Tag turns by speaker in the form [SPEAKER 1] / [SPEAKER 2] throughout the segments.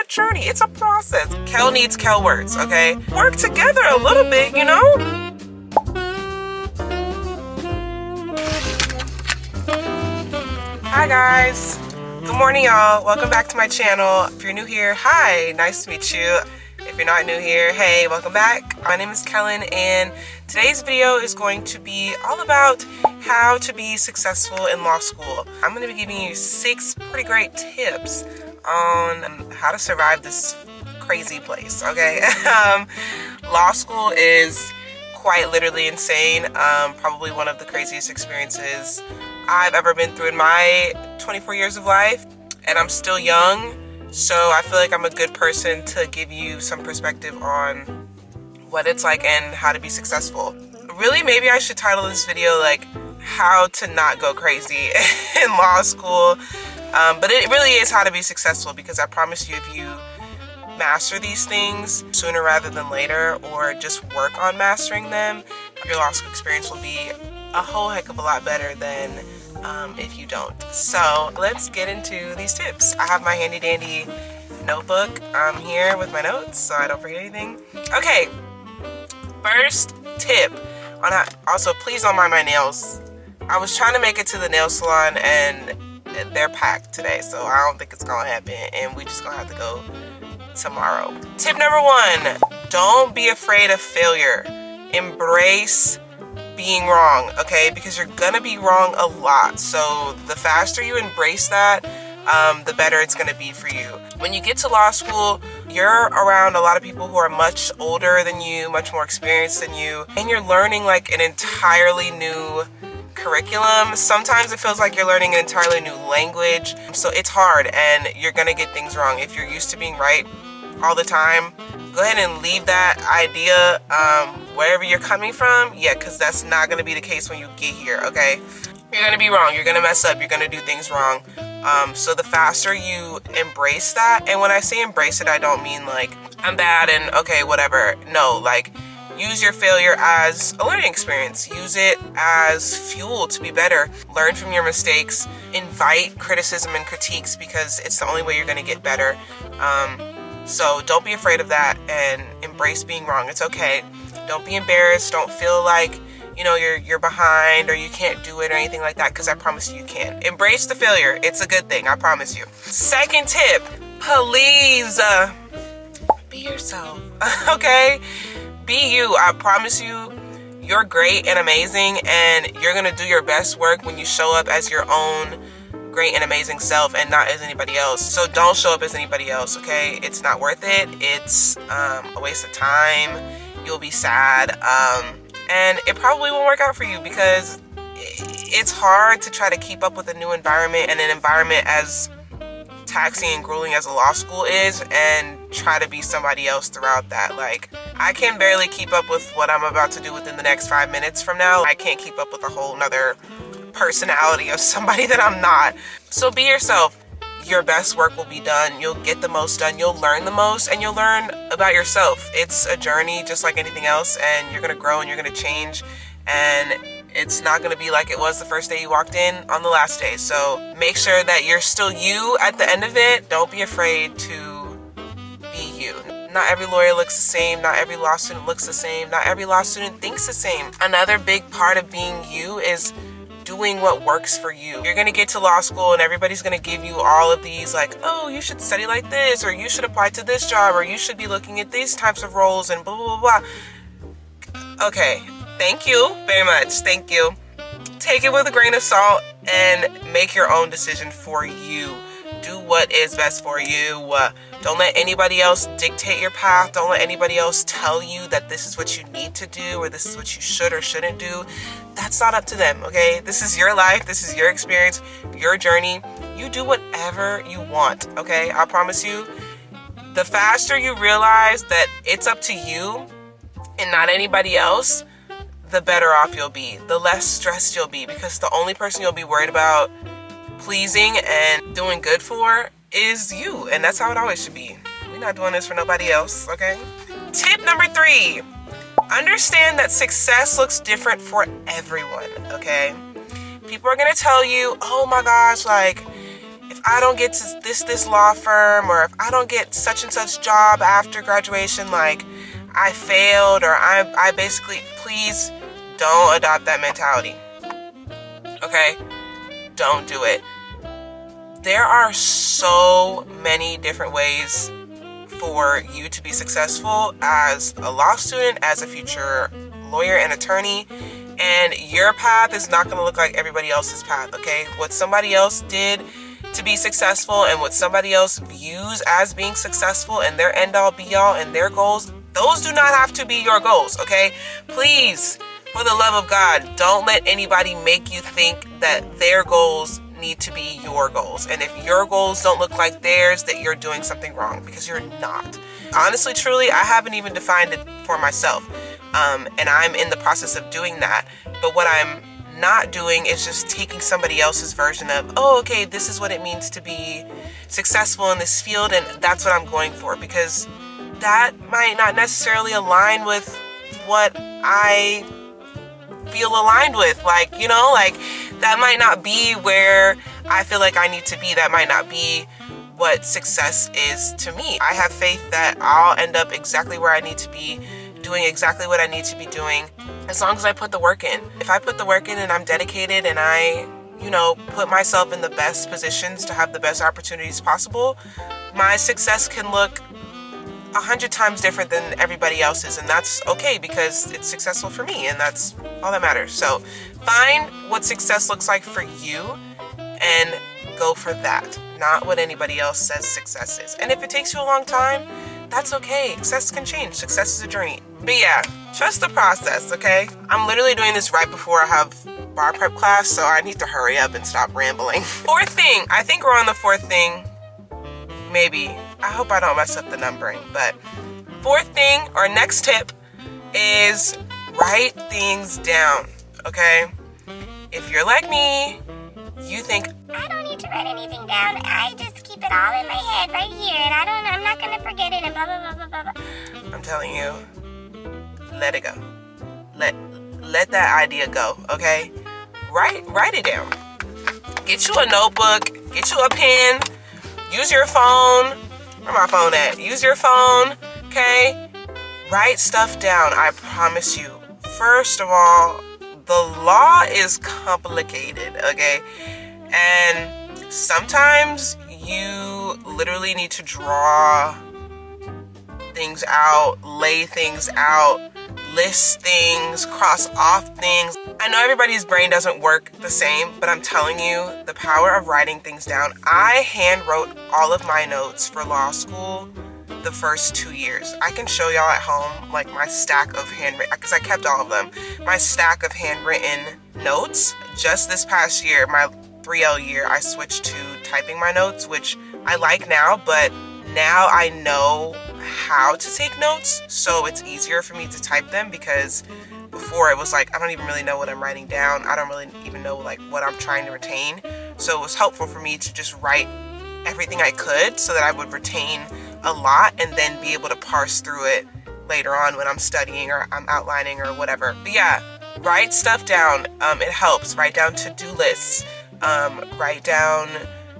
[SPEAKER 1] a journey. It's a process. Kel needs Kel words, okay? Work together a little bit, you know? Hi guys. Good morning, y'all. Welcome back to my channel. If you're new here, hi, nice to meet you. If you're not new here, hey, welcome back. My name is Kellen, and today's video is going to be all about how to be successful in law school. I'm going to be giving you 6 pretty great tips on how to survive this crazy place, okay? Law school is quite literally insane. Probably one of the craziest experiences I've ever been through in my 24 years of life, and I'm still young. So I feel like I'm a good person to give you some perspective on what it's like and how to be successful. Really, maybe I should title this video like how to not go crazy in law school. But it really is how to be successful, because I promise you, if you master these things sooner rather than later, or just work on mastering them, your law school experience will be a whole heck of a lot better than if you don't. So let's get into these tips. I have my handy dandy notebook here with my notes so I don't forget anything. Okay, first tip on how, also please don't mind my nails. I was trying to make it to the nail salon and they're packed today, so I don't think it's gonna happen, and we just gonna have to go tomorrow. Tip number 1, don't be afraid of failure. Embrace being wrong, okay? Because you're gonna be wrong a lot. So the faster you embrace that, the better it's gonna be for you. When you get to law school, you're around a lot of people who are much older than you, much more experienced than you, and you're learning like an entirely new curriculum. Sometimes it feels like you're learning an entirely new language. So it's hard and you're gonna get things wrong. If you're used to being right all the time, go ahead and leave that idea wherever you're coming from. Yeah, because that's not going to be the case when you get here, okay? You're going to be wrong. You're going to mess up. You're going to do things wrong. So the faster you embrace that, and when I say embrace it, I don't mean like, I'm bad and okay, whatever. No, like, use your failure as a learning experience. Use it as fuel to be better. Learn from your mistakes. Invite criticism and critiques, because it's the only way you're going to get better. So don't be afraid of that and embrace being wrong. It's okay. Don't be embarrassed. Don't feel like, you know, you're behind or you can't do it or anything like that, because I promise you can. Embrace the failure. It's a good thing. I promise you. Second tip, please be yourself, okay? Be you. I promise you, you're great and amazing, and you're going to do your best work when you show up as your own great and amazing self and not as anybody else. So don't show up as anybody else, okay? It's not worth it. It's a waste of time. You'll be sad, and it probably won't work out for you, because it's hard to try to keep up with a new environment and an environment as taxing and grueling as a law school is, and try to be somebody else throughout that. Like, I can barely keep up with what I'm about to do within the next 5 minutes from now. I can't keep up with a whole nother personality of somebody that I'm not. So be yourself. Your best work will be done. You'll get the most done. You'll learn the most, and you'll learn about yourself. It's a journey just like anything else, and you're gonna grow and you're gonna change, and it's not gonna be like it was the first day you walked in on the last day. So make sure that you're still you at the end of it. Don't be afraid to be you. Not every lawyer looks the same. Not every law student looks the same. Not every law student thinks the same. Another big part of being you is doing what works for you. You're gonna get to law school and everybody's gonna give you all of these like, oh, you should study like this, or you should apply to this job, or you should be looking at these types of roles, and blah, blah, blah, blah. Okay, thank you very much. Thank you. Take it with a grain of salt and make your own decision for you. Do what is best for you. Don't let anybody else dictate your path. Don't let anybody else tell you that this is what you need to do, or this is what you should or shouldn't do. That's not up to them, okay? This is your life. This is your experience, your journey. You do whatever you want, okay? I promise you, the faster you realize that it's up to you and not anybody else, the better off you'll be. The less stressed you'll be, because the only person you'll be worried about pleasing and doing good for is you, and that's how it always should be. We're not doing this for nobody else, okay? Tip number 3, understand that success looks different for everyone, okay? People are gonna tell you, oh my gosh, like, if I don't get to this law firm, or if I don't get such and such job after graduation, like I failed, or I basically, please don't adopt that mentality. Okay? Don't do it. There are so many different ways for you to be successful as a law student, as a future lawyer and attorney, and your path is not going to look like everybody else's path, okay? What somebody else did to be successful and what somebody else views as being successful and their end all be all and their goals, those do not have to be your goals, okay? Please, for the love of God, don't let anybody make you think that their goals need to be your goals. And if your goals don't look like theirs, that you're doing something wrong, because you're not. Honestly, truly, I haven't even defined it for myself. And I'm in the process of doing that. But what I'm not doing is just taking somebody else's version of, oh, okay, this is what it means to be successful in this field, and that's what I'm going for, because that might not necessarily align with what I feel aligned with. Like, you know, like that might not be where I feel like I need to be. That might not be what success is to me. I have faith that I'll end up exactly where I need to be, doing exactly what I need to be doing, as long as I put the work in. If I put the work in and I'm dedicated and I, you know, put myself in the best positions to have the best opportunities possible, my success can look 100 times different than everybody else's, and that's okay, because it's successful for me, and that's all that matters. So find what success looks like for you and go for that, not what anybody else says success is. And if it takes you a long time, that's okay. Success can change. Success is a journey. But yeah, trust the process, okay? I'm literally doing this right before I have bar prep class, so I need to hurry up and stop rambling. Fourth thing, I think we're on the fourth thing, maybe. I hope I don't mess up the numbering, but fourth thing, or next tip, is write things down, okay? If you're like me, you think,
[SPEAKER 2] I don't need to write anything down. I just keep it all in my head right here, and I'm not gonna forget it, and blah, blah, blah, blah, blah.
[SPEAKER 1] I'm telling you, let it go. Let that idea go, okay? Write it down. Get you a notebook, get you a pen, use your phone. Where my phone at? Use your phone, okay? Write stuff down, I promise you. First of all, the law is complicated, okay? And sometimes you literally need to draw things out, lay things out, list things, cross off things. I know everybody's brain doesn't work the same, but I'm telling you, the power of writing things down. I hand wrote all of my notes for law school the first 2 years. I can show y'all at home, like my stack of handwritten, because I kept all of them, my stack of handwritten notes. Just this past year, my 3L year, I switched to typing my notes, which I like now, but now I know how to take notes, so it's easier for me to type them, because before it was like, I don't even really know what I'm writing down. I don't really even know like what I'm trying to retain. So it was helpful for me to just write everything I could so that I would retain a lot and then be able to parse through it later on when I'm studying or I'm outlining or whatever. But yeah, write stuff down. It helps. Write down to-do lists. Write down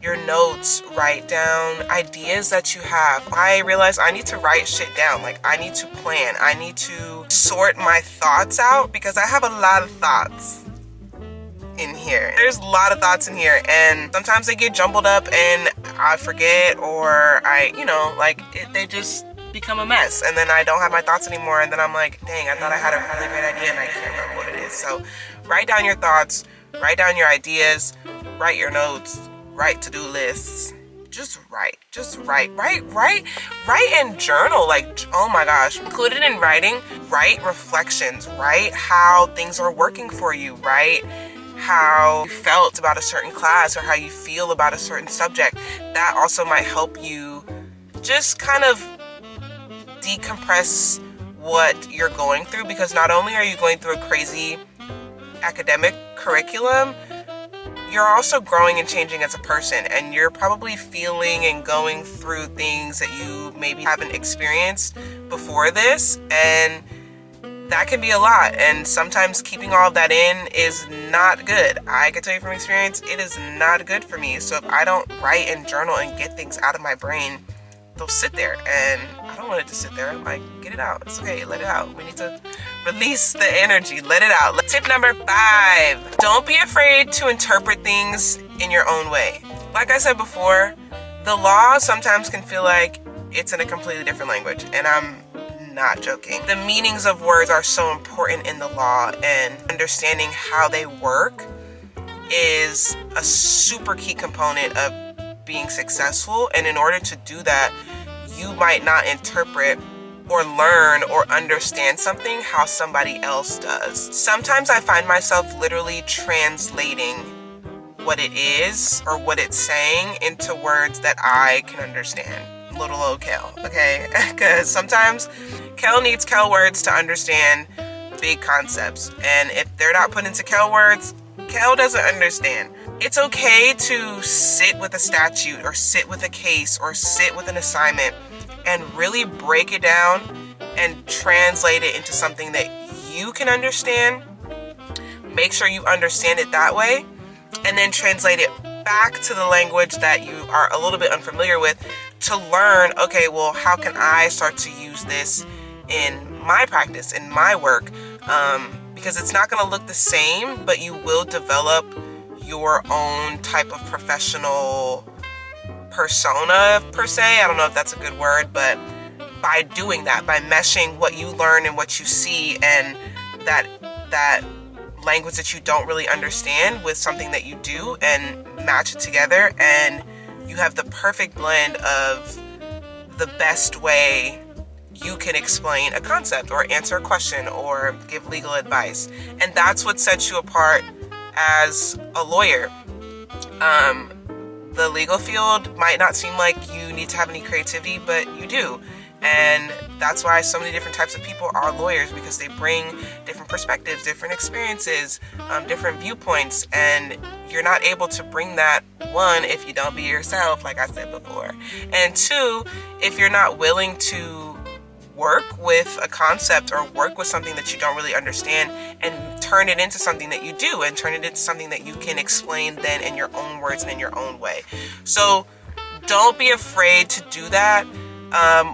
[SPEAKER 1] your notes, write down ideas that you have. I realized I need to write shit down. Like, I need to plan. I need to sort my thoughts out, because I have a lot of thoughts in here. There's a lot of thoughts in here, and sometimes they get jumbled up and I forget, or they just become a mess, and then I don't have my thoughts anymore, and then I'm like, dang, I thought I had a really great idea and I can't remember what it is. So write down your thoughts, write down your ideas, write your notes, write to-do lists. Just write and journal. Like, oh my gosh, included in writing, write reflections, write how things are working for you, write how you felt about a certain class or how you feel about a certain subject. That also might help you just kind of decompress what you're going through, because not only are you going through a crazy academic curriculum, you're also growing and changing as a person, and you're probably feeling and going through things that you maybe haven't experienced before this, and that can be a lot, and sometimes keeping all of that in is not good. I can tell you from experience, it is not good for me. So if I don't write and journal and get things out of my brain, they'll sit there, and I don't want it to sit there. I'm like, get it out. It's okay, let it out. We need to release the energy, let it out. Tip number 5, don't be afraid to interpret things in your own way. Like I said before, the law sometimes can feel like it's in a completely different language, and I'm not joking. The meanings of words are so important in the law, and understanding how they work is a super key component of being successful. And in order to do that, you might not interpret or learn or understand something how somebody else does. Sometimes I find myself literally translating what it is or what it's saying into words that I can understand. Little old Kel, okay? Because sometimes Kel needs Kel words to understand big concepts, and if they're not put into Kel words, Kel doesn't understand. It's okay to sit with a statute or sit with a case or sit with an assignment and really break it down and translate it into something that you can understand. Make sure you understand it that way, and then translate it back to the language that you are a little bit unfamiliar with to learn, okay, well, how can I start to use this in my practice, in my work? Because it's not going to look the same, but you will develop your own type of professional persona, per se. I don't know if that's a good word, but by doing that, by meshing what you learn and what you see and that language that you don't really understand with something that you do, and match it together, and you have the perfect blend of the best way you can explain a concept or answer a question or give legal advice. And that's what sets you apart as a lawyer. The legal field might not seem like you need to have any creativity, but you do. And that's why so many different types of people are lawyers, because they bring different perspectives, different experiences, different viewpoints, and you're not able to bring that, one, if you don't be yourself, like I said before, and two, if you're not willing to work with a concept or work with something that you don't really understand and turn it into something that you do, and turn it into something that you can explain then in your own words and in your own way. So don't be afraid to do that.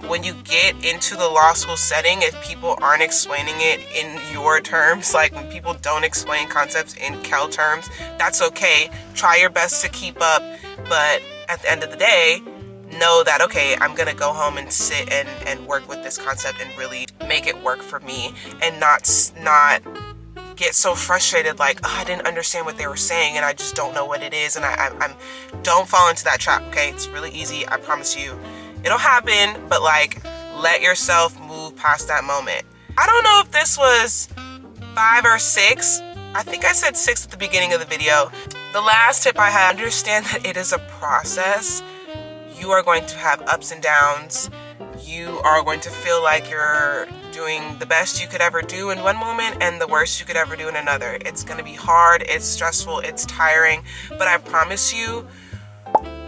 [SPEAKER 1] When you get into the law school setting, if people aren't explaining it in your terms, like when people don't explain concepts in Kel terms, that's okay. Try your best to keep up, but at the end of the day, know that, okay, I'm gonna go home and sit and work with this concept and really make it work for me, and not get so frustrated like, oh, I didn't understand what they were saying and I just don't know what it is. And I'm don't fall into that trap, okay? It's really easy, I promise you. It'll happen, but like, let yourself move past that moment. I don't know if this was 5 or 6. I think I said 6 at the beginning of the video. The last tip I had, understand that it is a process. You are going to have ups and downs. You are going to feel like you're doing the best you could ever do in one moment and the worst you could ever do in another. It's going to be hard, it's stressful, it's tiring, but I promise you,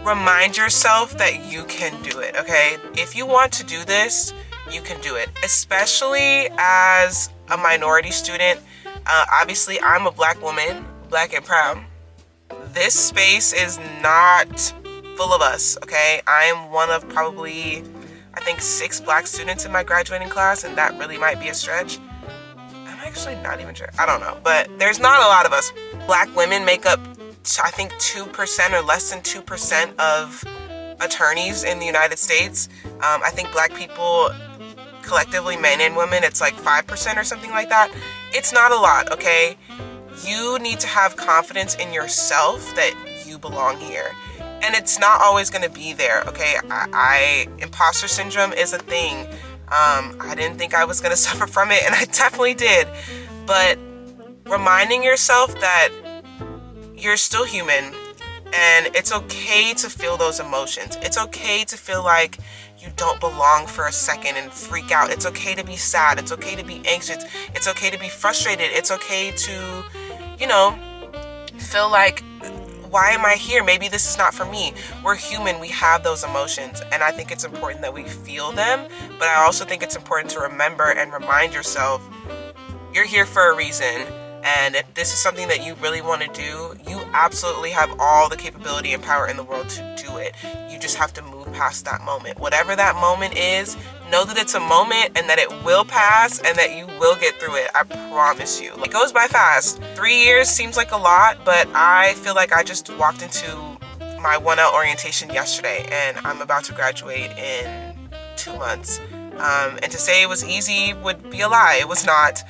[SPEAKER 1] remind yourself that you can do it, okay? If you want to do this, you can do it, especially as a minority student. Obviously, I'm a black woman, black and proud. This space is not full of us, okay? I am one of probably, I think, 6 black students in my graduating class, and that really might be a stretch. I'm actually not even sure. I don't know, but there's not a lot of us. Black women make up, I think, 2% or less than 2% of attorneys in the United States. I think black people collectively, men and women, it's like 5% or something like that. It's not a lot, okay? You need to have confidence in yourself that you belong here. And it's not always going to be there, okay? Imposter syndrome is a thing. I didn't think I was going to suffer from it, and I definitely did. But reminding yourself that you're still human, and it's okay to feel those emotions. It's okay to feel like you don't belong for a second and freak out. It's okay to be sad. It's okay to be anxious. It's okay to be frustrated. It's okay to, feel like, why am I here? Maybe this is not for me. We're human. We have those emotions, and I think it's important that we feel them, but I also think it's important to remember and remind yourself you're here for a reason. And if this is something that you really want to do, you absolutely have all the capability and power in the world to do it. You just have to move past that moment. Whatever that moment is, know that it's a moment and that it will pass and that you will get through it. I promise you. It goes by fast. 3 years seems like a lot, but I feel like I just walked into my 1L orientation yesterday and I'm about to graduate in 2 months. And to say it was easy would be a lie. It was not.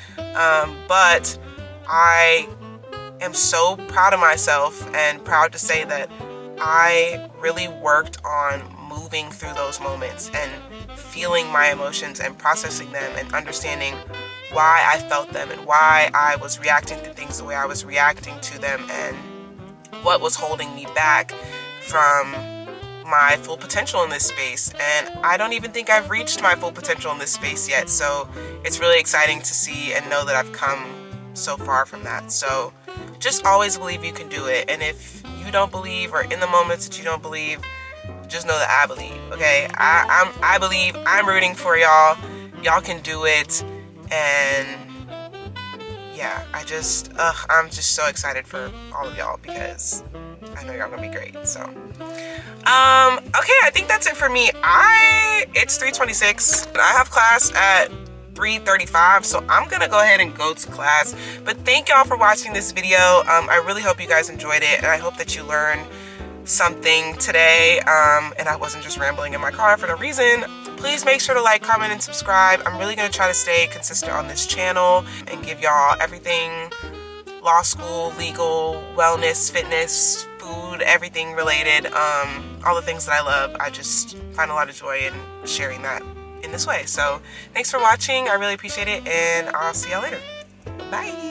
[SPEAKER 1] But I am so proud of myself and proud to say that I really worked on moving through those moments and feeling my emotions and processing them and understanding why I felt them and why I was reacting to things the way I was reacting to them and what was holding me back from my full potential in this space. And I don't even think I've reached my full potential in this space yet. So it's really exciting to see and know that I've come so far from that. So just always believe you can do it. And if you don't believe, or in the moments that you don't believe, just know that I believe. Okay, I believe. I'm rooting for y'all. Y'all can do it. And yeah, I'm just so excited for all of y'all because I know y'all gonna be great. So okay, I think that's it for me. It's 3:26 and I have class at 3:35, so I'm gonna go ahead and go to class. But thank y'all for watching this video. I really hope you guys enjoyed it, and I hope that you learned something today, and I wasn't just rambling in my car for no reason. Please make sure to like, comment, and subscribe. I'm really gonna try to stay consistent on this channel and give y'all everything law school, legal, wellness, fitness, food, everything related, all the things that I love. I just find a lot of joy in sharing that in this way. So thanks for watching. I really appreciate it, and I'll see y'all later. Bye.